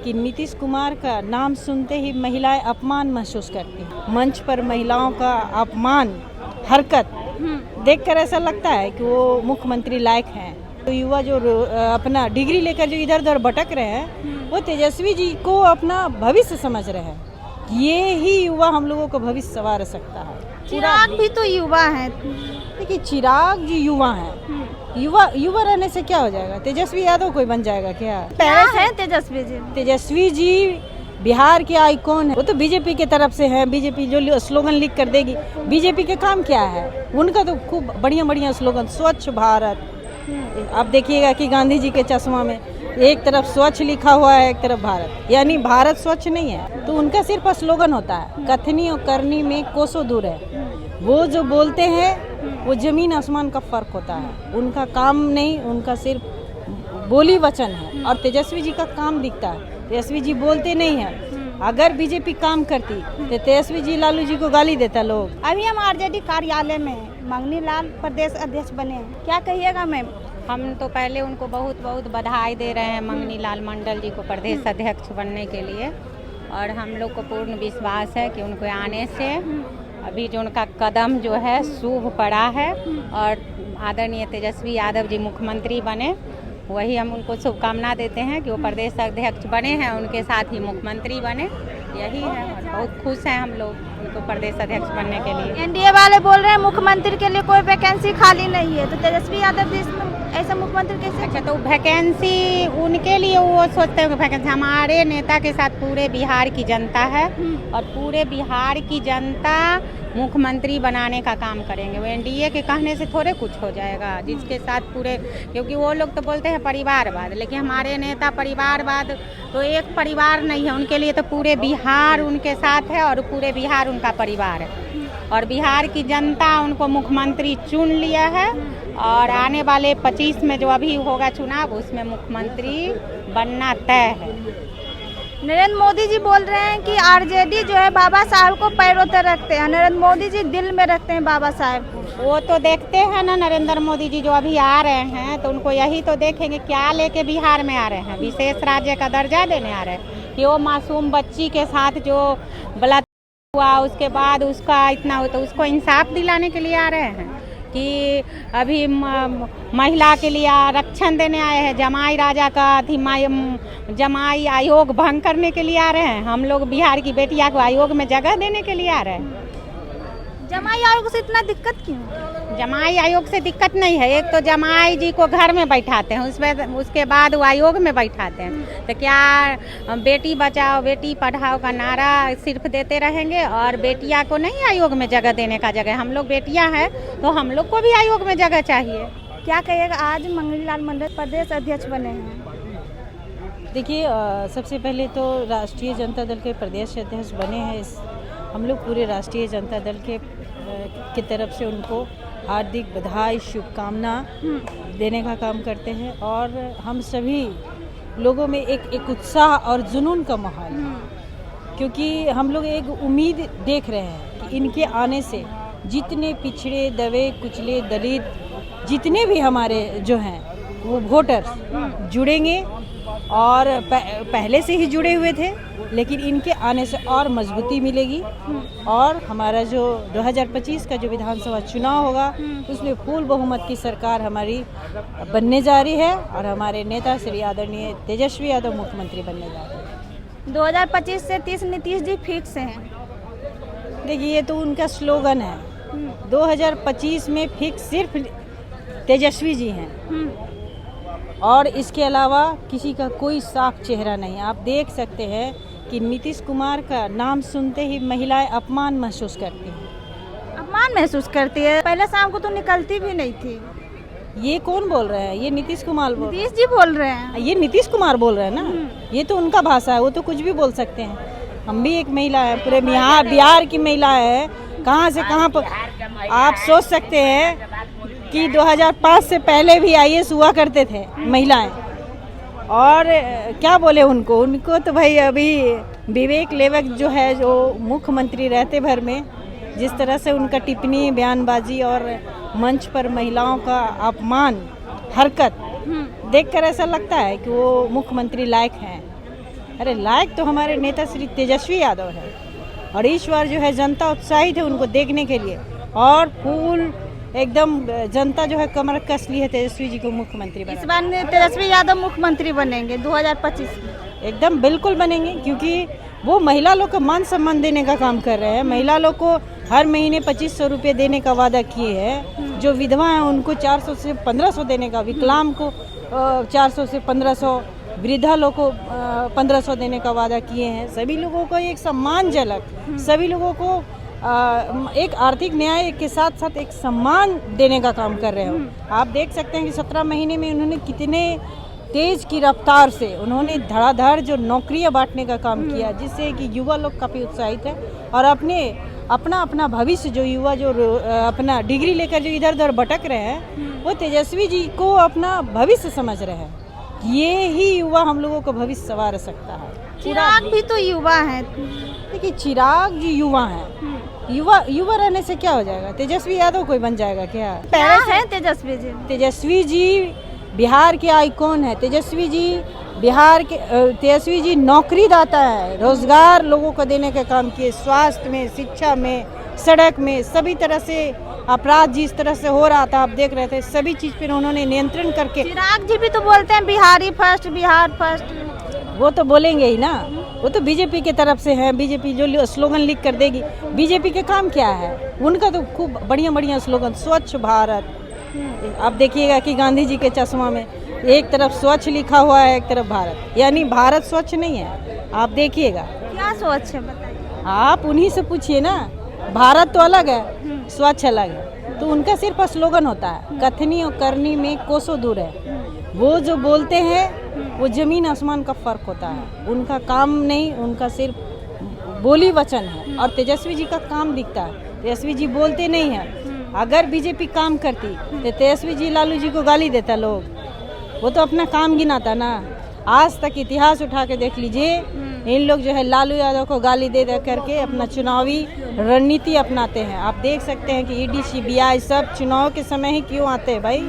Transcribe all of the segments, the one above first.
कि नीतीश कुमार का नाम सुनते ही महिलाएं अपमान महसूस करती हैं। मंच पर महिलाओं का अपमान हरकत देखकर ऐसा लगता है कि वो मुख्यमंत्री लायक हैं। तो युवा जो अपना डिग्री लेकर जो इधर उधर भटक रहे हैं वो तेजस्वी जी को अपना भविष्य समझ रहे हैं। ये ही युवा हम लोगों को भविष्य संवार सकता है। चिराग भी तो युवा है। देखिए चिराग जी युवा हैं। युवा रहने से क्या हो जाएगा? तेजस्वी यादव कोई बन जाएगा क्या? क्या है तेजस्वी जी? तेजस्वी जी बिहार के आइकॉन है। वो तो बीजेपी के तरफ से है। बीजेपी जो स्लोगन लिख कर देगी, बीजेपी के काम क्या है? उनका तो खूब बढ़िया स्लोगन, स्वच्छ भारत। आप देखिएगा कि गांधी जी के चश्मा में एक तरफ स्वच्छ लिखा हुआ है, एक तरफ भारत, यानी भारत स्वच्छ नहीं है। तो उनका सिर्फ स्लोगन होता है, कथनी और करनी में कोसों दूर है। वो जो बोलते हैं वो जमीन आसमान का फर्क होता है। उनका काम नहीं, उनका सिर्फ बोली वचन है। और तेजस्वी जी का काम दिखता है। तेजस्वी जी बोलते नहीं है। अगर बीजेपी काम करती तो तेजस्वी जी लालू जी को गाली देता लोग। अभी हम आरजेडी कार्यालय में मंगनी लाल प्रदेश अध्यक्ष बने हैं, क्या कहिएगा मैम? हम तो पहले उनको बहुत बहुत बधाई दे रहे हैं मंगनी लाल मंडल जी को प्रदेश अध्यक्ष बनने के लिए। और हम लोग को पूर्ण विश्वास है कि उनको आने से अभी जो उनका कदम जो है शुभ पड़ा है और आदरणीय तेजस्वी यादव जी मुख्यमंत्री बने, वही हम उनको शुभकामना देते हैं कि वो प्रदेश अध्यक्ष बने हैं, उनके साथ ही मुख्यमंत्री बने। यही है और बहुत खुश हैं हम लोग उनको प्रदेश अध्यक्ष बनने के लिए। एनडीए वाले बोल रहे हैं मुख्यमंत्री के लिए कोई वैकेंसी खाली नहीं है, तो तेजस्वी यादव जी इसमें ऐसा मुख्यमंत्री कैसे? अच्छा, तो वैकेंसी उनके लिए वो सोचते हैं कि वैकेंसी हमारे नेता के साथ पूरे बिहार की जनता है और पूरे बिहार की जनता मुख्यमंत्री बनाने का काम करेंगे। वो एनडीए के कहने से थोड़े कुछ हो जाएगा, जिसके साथ पूरे, क्योंकि वो लोग तो बोलते हैं परिवारवाद, लेकिन हमारे नेता परिवारवाद तो एक परिवार नहीं है, उनके लिए तो पूरे बिहार उनके साथ है और पूरे बिहार उनका परिवार है। और बिहार की जनता उनको मुख्यमंत्री चुन लिया है और आने वाले 25 में जो अभी होगा चुनाव, उसमें मुख्यमंत्री बनना तय है। नरेंद्र मोदी जी बोल रहे हैं कि आरजेडी जो है बाबा साहब को पैरों तक रखते हैं, नरेंद्र मोदी जी दिल में रखते हैं बाबा साहब को। वो तो देखते हैं ना, नरेंद्र मोदी जी जो अभी आ रहे हैं तो उनको यही तो देखेंगे क्या लेके बिहार में आ रहे हैं। विशेष राज्य का दर्जा देने आ रहे हैं कि वो मासूम बच्ची के साथ जो बलात्कार हुआ उसके बाद उसका इतना हो, तो उसको इंसाफ दिलाने के लिए आ रहे हैं कि अभी महिला के लिए आरक्षण देने आए हैं। जमाई राजा का जमाई आयोग भंग करने के लिए आ रहे हैं। हम लोग बिहार की बेटिया को आयोग में जगह देने के लिए आ रहे हैं। जमाई आयोग से इतना दिक्कत क्यों? जमाई आयोग से दिक्कत नहीं है। एक तो जमाई जी को घर में बैठाते हैं, उसके बाद वो आयोग में बैठाते हैं। तो क्या बेटी बचाओ बेटी पढ़ाओ का नारा सिर्फ देते रहेंगे और बेटिया को नहीं आयोग में जगह देने का जगह? हम लोग बेटियां हैं तो हम लोग को भी आयोग में जगह चाहिए। क्या कहिएगा, आज मंगनी लाल मंडल प्रदेश अध्यक्ष बने हैं? देखिए सबसे पहले तो राष्ट्रीय जनता दल के प्रदेश अध्यक्ष बने हैं। हम लोग पूरे राष्ट्रीय जनता दल की तरफ से उनको हार्दिक बधाई शुभकामना देने का काम करते हैं। और हम सभी लोगों में एक उत्साह और जुनून का माहौल है, क्योंकि हम लोग एक उम्मीद देख रहे हैं कि इनके आने से जितने पिछड़े दबे कुचले दलित जितने भी हमारे जो हैं वो वोटर्स जुड़ेंगे और पहले से ही जुड़े हुए थे, लेकिन इनके आने से और मजबूती मिलेगी। और हमारा जो 2025 का जो विधानसभा चुनाव होगा उसमें फुल बहुमत की सरकार हमारी बनने जा रही है और हमारे नेता श्री आदरणीय तेजस्वी यादव मुख्यमंत्री बनने जा रहे हैं। 2025 से 30 नीतीश जी फिक्स हैं। देखिए ये तो उनका स्लोगन है। 2025 में फिक्स सिर्फ तेजस्वी जी हैं और इसके अलावा किसी का कोई साफ चेहरा नहीं। आप देख सकते हैं कि नीतीश कुमार का नाम सुनते ही महिलाएं अपमान महसूस करती हैं। अपमान महसूस करती है? पहले शाम को तो निकलती भी नहीं थी। ये कौन बोल रहे हैं? ये नीतीश कुमार नीतीश जी बोल रहे हैं। ये नीतीश कुमार बोल रहे हैं ना, ये तो उनका भाषा है, वो तो कुछ भी बोल सकते हैं। हम भी एक महिला है, पूरे बिहार की महिला है। कहाँ से कहाँ पर आप सोच सकते हैं कि 2005 से पहले भी आईएएस हुआ करते थे महिलाएं। और क्या बोले उनको तो भाई अभी विवेक लेवक जो है, जो मुख्यमंत्री रहते भर में जिस तरह से उनका टिप्पणी बयानबाजी और मंच पर महिलाओं का अपमान हरकत देखकर ऐसा लगता है कि वो मुख्यमंत्री लायक हैं। अरे लायक तो हमारे नेता श्री तेजस्वी यादव है, और इस बार जो है जनता उत्साहित है उनको देखने के लिए, और फुल एकदम जनता जो है कमर कस ली है तेजस्वी जी को मुख्यमंत्री इस बना। बार तेजस्वी यादव मुख्यमंत्री बनेंगे 2025 में। एकदम बिल्कुल बनेंगे, क्योंकि वो महिला लोग को मान सम्मान देने का काम कर रहे हैं। महिला लोग को हर महीने 2500 रुपये देने का वादा किए हैं। जो विधवा हैं उनको 400 से 1500 देने का, विकलांग को 400 से 1500, वृद्धा लोग को 1500 देने का वादा किए हैं। सभी लोगों को एक सम्मान झलक, सभी लोगों को एक आर्थिक न्याय के साथ साथ एक सम्मान देने का काम कर रहे हो। आप देख सकते हैं कि 17 महीने में उन्होंने कितने तेज की रफ्तार से उन्होंने धड़ाधड़ जो नौकरियां बांटने का काम किया, जिससे कि युवा लोग काफ़ी उत्साहित है और अपना भविष्य जो युवा जो अपना डिग्री लेकर जो इधर उधर भटक रहे हैं, वो तेजस्वी जी को अपना भविष्य समझ रहे हैं। ये ही युवा हम लोगों को भविष्य संवार सकता है। चिराग भी तो युवा हैं। देखिए चिराग जी युवा हैं, युवा रहने से क्या हो जाएगा? तेजस्वी यादव कोई बन जाएगा क्या? क्या है तेजस्वी जी? तेजस्वी जी बिहार के आइकॉन है। तेजस्वी जी नौकरीदाता है, रोजगार लोगों को देने का काम किए, स्वास्थ्य में, शिक्षा में, सड़क में, सभी तरह से अपराध जिस तरह से हो रहा था आप देख रहे थे, सभी चीज़ पर उन्होंने नियंत्रण करके। चिराग जी भी तो बोलते हैं बिहारी फर्स्ट, बिहार फर्स्ट। वो तो बोलेंगे ही ना, वो तो बीजेपी के तरफ से है। बीजेपी जो स्लोगन लिख कर देगी, बीजेपी के काम क्या है? उनका तो खूब बढ़िया स्लोगन, स्वच्छ भारत। आप देखिएगा कि गांधी जी के चश्मा में एक तरफ स्वच्छ लिखा हुआ है, एक तरफ भारत, यानी भारत स्वच्छ नहीं है। आप देखिएगा क्या स्वच्छ है बताइए? आप उन्हीं से पूछिए ना। भारत तो अलग है, स्वच्छ अलग है। तो उनका सिर्फ स्लोगन होता है, कथनी और करनी में कोसों दूर है। वो जो बोलते हैं वो जमीन आसमान का फर्क होता है। उनका काम नहीं, उनका सिर्फ बोली वचन है। और तेजस्वी जी का काम दिखता है। तेजस्वी जी बोलते नहीं हैं। अगर बीजेपी काम करती तो तेजस्वी जी लालू जी को गाली देता लोग, वो तो अपना काम गिनाता ना। आज तक इतिहास उठा के देख लीजिए, इन लोग जो है लालू यादव को गाली दे करके अपना चुनावी रणनीति अपनाते हैं। आप देख सकते हैं कि ईडी सीबीआई सब चुनाव के समय ही क्यों आते हैं भाई?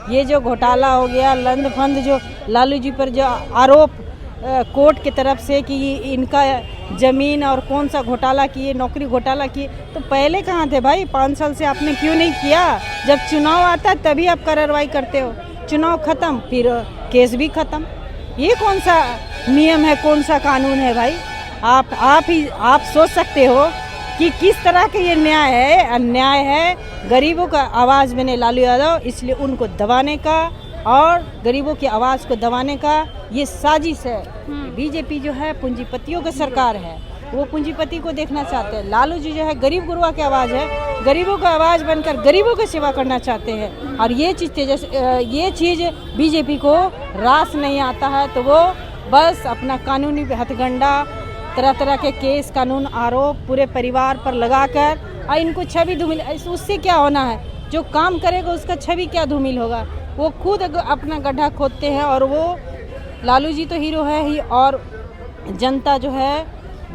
ये जो घोटाला हो गया, लंद फंद जो लालू जी पर जो आरोप कोर्ट की तरफ से कि इनका ज़मीन और कौन सा घोटाला किए, नौकरी घोटाला किए, तो पहले कहाँ थे भाई? 5 साल से आपने क्यों नहीं किया? जब चुनाव आता है तभी आप कार्रवाई करते हो। चुनाव खत्म फिर केस भी खत्म। ये कौन सा नियम है, कौन सा कानून है भाई? आप सोच सकते हो कि किस तरह के ये न्याय है, अन्याय है। गरीबों का आवाज़ बने लालू यादव, इसलिए उनको दबाने का और गरीबों की आवाज़ को दबाने का ये साजिश है। बीजेपी जो है पूंजीपतियों की सरकार है, वो पूंजीपति को देखना चाहते हैं। लालू जी जो है गरीब गुरुआ की आवाज़ है, गरीबों का आवाज़ बनकर गरीबों की सेवा करना चाहते हैं। और ये चीज़ बीजेपी को रास नहीं आता है, तो वो बस अपना कानूनी हथगंडा, तरह तरह के केस, कानून, आरोप पूरे परिवार पर लगाकर और इनको छवि धूमिल, उससे क्या होना है? जो काम करेगा उसका छवि क्या धूमिल होगा? वो खुद अपना गड्ढा खोदते हैं। और वो लालू जी तो हीरो है ही, और जनता जो है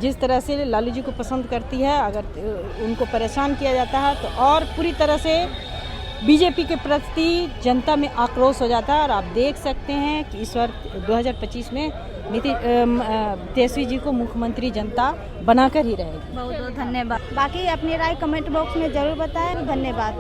जिस तरह से लालू जी को पसंद करती है, अगर उनको परेशान किया जाता है तो और पूरी तरह से बीजेपी के प्रति जनता में आक्रोश हो जाता है। और आप देख सकते हैं कि इस बार 2025 में तेजस्वी जी को मुख्यमंत्री जनता बनाकर ही रहेगी। बहुत बहुत धन्यवाद। बाकी अपनी राय कमेंट बॉक्स में ज़रूर बताएं। धन्यवाद।